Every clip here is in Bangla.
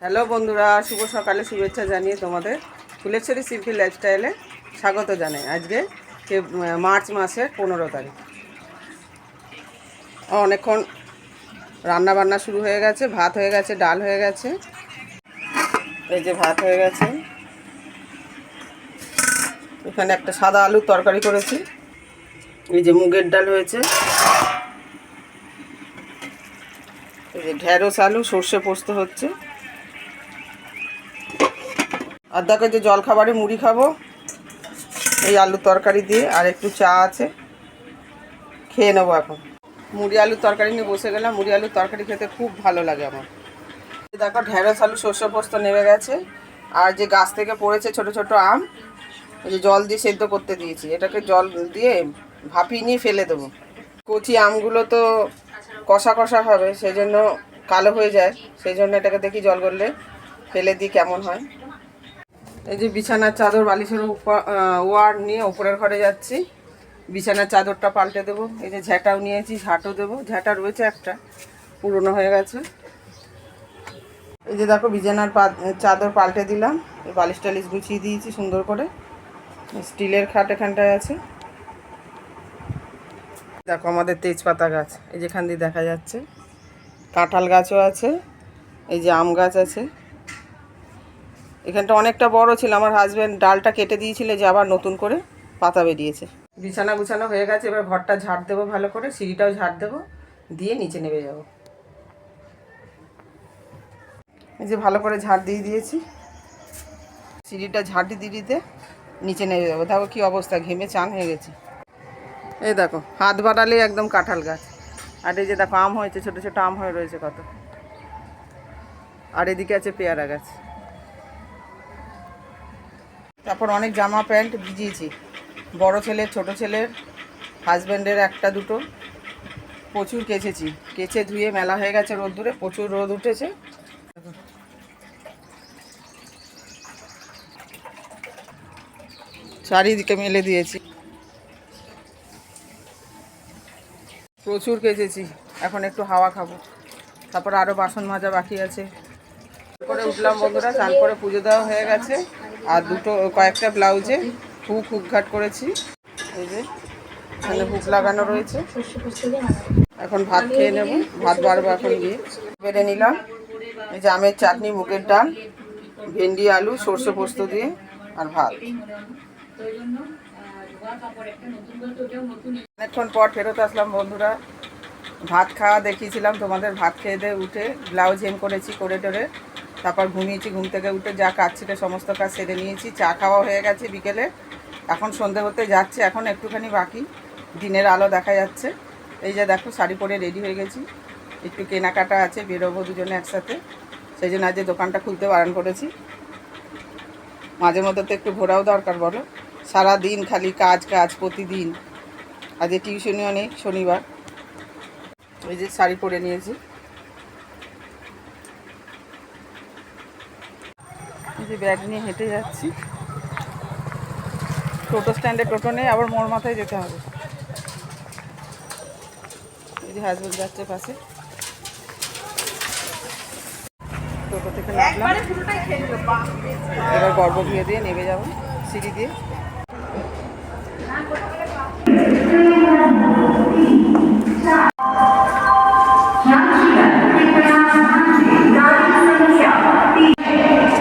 হ্যালো বন্ধুরা, শুভ সকালে শুভেচ্ছা জানিয়ে তোমাদের ফুলেশ্বরী সিম্পল লাইফস্টাইলে স্বাগত জানাই। আজকে মার্চ মাসের 15 তারিখ। অনেকক্ষণ রান্না বান্না শুরু হয়ে গেছে, ভাত হয়ে গেছে, ডাল হয়ে গেছে। এই যে ভাত হয়ে গেছে, এখানে একটা সাদা আলুর তরকারি করেছি, এই যে মুগের ডাল হয়েছে, এই যে ঢেঁড়স আলু সর্ষে পোস্ত হচ্ছে। আর দেখো যে জলখাবারে মুড়ি খাবো এই আলুর তরকারি দিয়ে, আর একটু চা আছে, খেয়ে নেবো। এখন মুড়ি আলুর তরকারি নিয়ে বসে গেলাম। মুড়ি আলুর তরকারি খেতে খুব ভালো লাগে আমার। দেখো ঢেঁড়স আলু সর্ষে পোস্ত নেমে গেছে, আর যে গাছ থেকে পড়েছে ছোট ছোট আম, এই যে জল দিয়ে সেদ্ধ করতে দিয়েছি। এটাকে জল দিয়ে ভাপিয়ে নিয়ে ফেলে দেবো। কচি আমগুলো তো কষা কষা হবে, সেই জন্য কালো হয়ে যায়, সেই জন্য এটাকে দেখি জল করলে ফেলে দিই কেমন হয়। এই যে বিছানার চাদর বালিশের ওয়ার নিয়ে ওপরের ঘরে যাচ্ছি। বিছানার চাদরটা পাল্টে দেবো। এই যে ঝ্যাঁটাও নিয়েছি, ঝাঁটও দেবো। ঝ্যাঁটা রয়েছে একটা, পুরনো হয়ে গেছে। এই যে দেখো বিছানার চাদর পাল্টে দিলাম, এই বালিশ টালিশ গুছিয়ে দিয়েছি সুন্দর করে। স্টিলের খাট এখানটায় আছে। দেখো আমাদের তেজপাতা গাছ, এই যেখান দিয়ে দেখা যাচ্ছে। কাঁঠাল গাছও আছে, এই যে আম গাছ আছে। এখানটা অনেকটা বড় ছিল, আমার হাজব্যান্ড ডালটা কেটে দিয়েছিল, যে আবার নতুন করে পাতা বেরিয়েছে। বিছানা গুছানো হয়ে গেছে, এবার ঘরটা ঝাড় দেবো ভালো করে, সিঁড়িটাও ঝাড় দেবো, দিয়ে নিচে নেমে যাব। এই যে ভালো করে ঝাড় দিয়ে দিয়েছি, সিঁড়িটা ঝাড় দিয়ে দিতে নিচে নেমে যাবো। দেখো কী অবস্থা, ঘেমে চান হয়ে গেছে। এই দেখো হাত বাড়ালেই একদম কাঁঠাল গাছ। আর এই যে দেখো আম হয়েছে, ছোটো ছোটো আম হয়ে রয়েছে কত। আর এদিকে আছে পেয়ারা গাছ। তারপর অনেক জামা প্যান্ট ভিজিয়েছি, বড় ছেলের, ছোট ছেলের, হাজব্যান্ডের একটা দুটো। প্রচুর কেচেছি, কেচে ধুয়ে মেলা হয়ে গেছে রোদ্দুরে, প্রচুর রোদ উঠেছে। চারিদিকে মেলে দিয়েছি, প্রচুর কেচেছি। এখন একটু হাওয়া খাবো, তারপর আরও বাসন মাজা বাকি আছে। করে উঠলাম বন্ধুরা, চান করে পুজো দেওয়া হয়ে গেছে। আর কয়েকটা ব্লাউজে হুক ঘাট করেছি। এই যে এখানে হুক লাগানো রয়েছে। এখন ভাত খেয়ে নেব, ভাত বাড়বো এখন গিয়ে। বেড়ে নিলাম এই যে আমের চাটনি, মুগের ডাল, ভেন্ডি আলু সর্ষে পোস্ত দিয়ে, আর ভাত। অনেকক্ষণ পর ফেরত আসলাম বন্ধুরা। ভাত খাওয়া দেখিয়েছিলাম তোমাদের, ভাত খেয়ে দিয়ে উঠে ব্লাউজ হেম করেছি, করে টোরে তারপর ঘুমিয়েছি। ঘুম থেকে উঠে যা কাজ ছিল সমস্ত কাজ সেরে নিয়েছি। চা খাওয়া হয়ে গেছে বিকেলে, এখন সন্ধে হতে যাচ্ছে, এখন একটুখানি বাকি। দিনের আলো দেখা যাচ্ছে। এই যে দেখো শাড়ি পরে রেডি হয়ে গেছি, একটু কেনাকাটা আছে, বেরোবো দুজনে একসাথে, সেই জন্য আজ দোকানটা খুলতে বারণ করেছি। মাঝে মধ্যে তো একটু ঘোরাও দরকার বলো, সারা দিন খালি কাজ কাজ প্রতিদিন। আজকে টিউশনিও নেই, শনিবার। এই যে শাড়ি পরে নিয়েছি। এই যে ব্যাগ নিয়ে হেঁটে যাচ্ছি। টোটো স্ট্যান্ডে টোটো নেই, আবার মোড় মাথায় যেতে হবে। এই যে হাজব্যান্ড যাচ্ছে পাশে, টোটো থেকে নামলাম। এবার গর্ভগৃহ দিয়ে নেমে যাব, সিঁড়ি দিয়ে।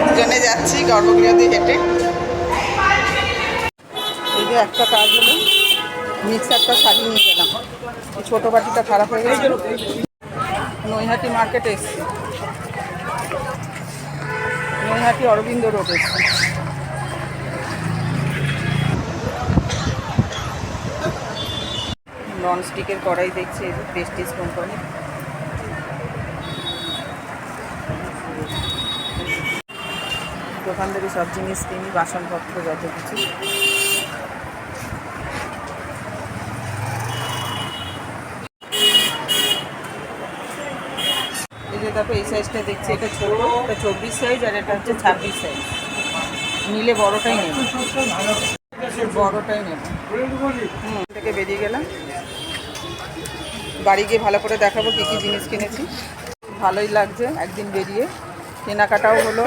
দুজনে যাচ্ছি গর্ভগৃহ দিয়ে হেঁটে। এই যে একটা কাজ হলো, মিক্সারটা সারিয়ে নিয়ে গেলাম। এই ছোটো বাটিটা খারাপ হয়ে গেছে। নৈহাটি মার্কেটে এসছি, নৈহাটি অরবিন্দ রোড এসছি। ননস্টিকের কড়াই দেখছি, এই যে প্রেস্টিজ কোম্পানি। দোকান থেকে সব জিনিস কিনি, বাসনপত্র যত কিছু। এই যে দেখো এই সাইজটা দেখছি, এটা ছোটো, এটা 24 সাইজ, আর এটা হচ্ছে 26 সাইজ। নিলে বড়োটাই নেব, বড়োটাই নেব। থেকে বেরিয়ে গেলাম, বাড়ি গিয়ে ভালো করে দেখাবো কী কী জিনিস কিনেছি। ভালোই লাগছে একদিন বেরিয়ে। কেনাকাটাও হলো,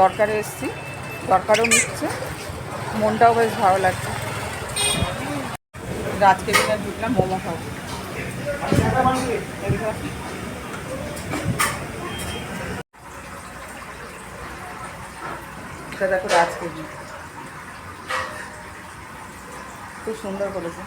দরকারে এসছি, দরকারও মিটছে, মনটাও বেশ ভালো লাগছে। আজকে দিনে ঢুকলাম মোমো খাবো। এটা দেখো রাজকেজি, খুব সুন্দর করেছে।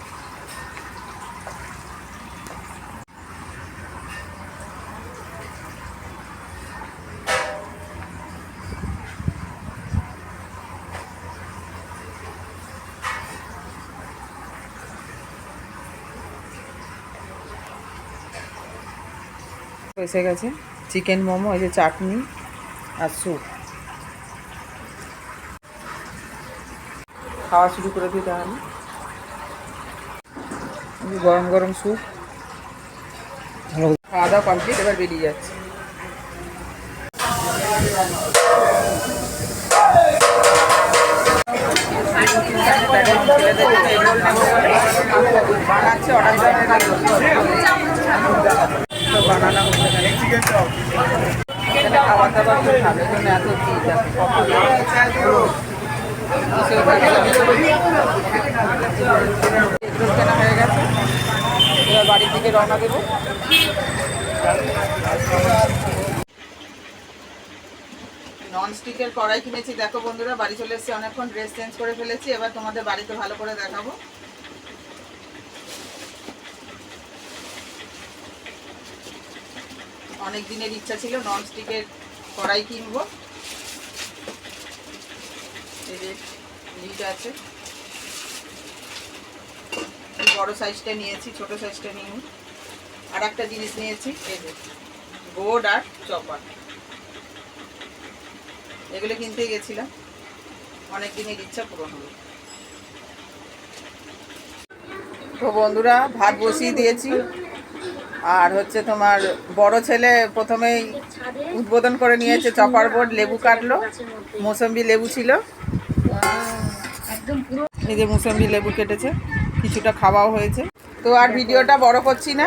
এসে গেছে চিকেন মোমো, এই যে চাটনি আর স্যুপ। খাওয়া শুরু করে দিই তাহলে। গরম গরম স্যুপ, খাওয়া দাওয়া কমপ্লিট, এবার বেরিয়ে যাচ্ছে। বানাচ্ছে, অর্ডার তো বানানো হচ্ছে, এখানে খাবার দাবার খুব ভালো, এখানে এত ভিড় কেনা হয়ে গেছে, এবার বাড়ির দিকে রওনা দেবো। ননস্টিকের কড়াই কিনেছি, দেখো বন্ধুরা, বাড়ি চলে এসেছি, অনেকক্ষণ ড্রেস চেঞ্জ করে ফেলেছি, এবার তোমাদের বাড়িতে ভালো করে দেখাবো। অনেক দিনের ইচ্ছা ছিল ননস্টিকের কড়াই কিনবো। এই যে লিড আছে, বড় সাইজটা নিয়েছি, ছোট সাইজটা নিয়ে। আর একটা জিনিস নিয়েছি, এই যে বোর্ড আর চপার, এগুলো কিনতে গেছিলাম, অনেক দিনের ইচ্ছা পূরণ হলো। তো বন্ধুরা, ভাত বসিয়ে দিয়েছি, আর হচ্ছে তোমার বড় ছেলে প্রথমেই উদ্বোধন করে নিয়েছে চপার বোর্ড, লেবু কাটলো, মৌসম্বি লেবু ছিল, এই যে মৌসম্বি লেবু কেটেছে, কিছুটা খাওয়াও হয়েছে। তো আর ভিডিওটা বড় করছি না,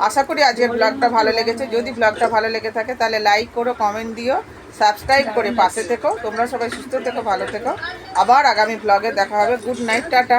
আশা করি আজকের ব্লগটা ভালো লেগেছে। যদি ব্লগটা ভালো লেগে থাকে তাহলে লাইক করো, কমেন্ট দিও, সাবস্ক্রাইব করে পাশে থেকো। তোমরা সবাই সুস্থ থেকো, ভালো থেকো, আবার আগামী ব্লগে দেখা হবে। Good night, tata.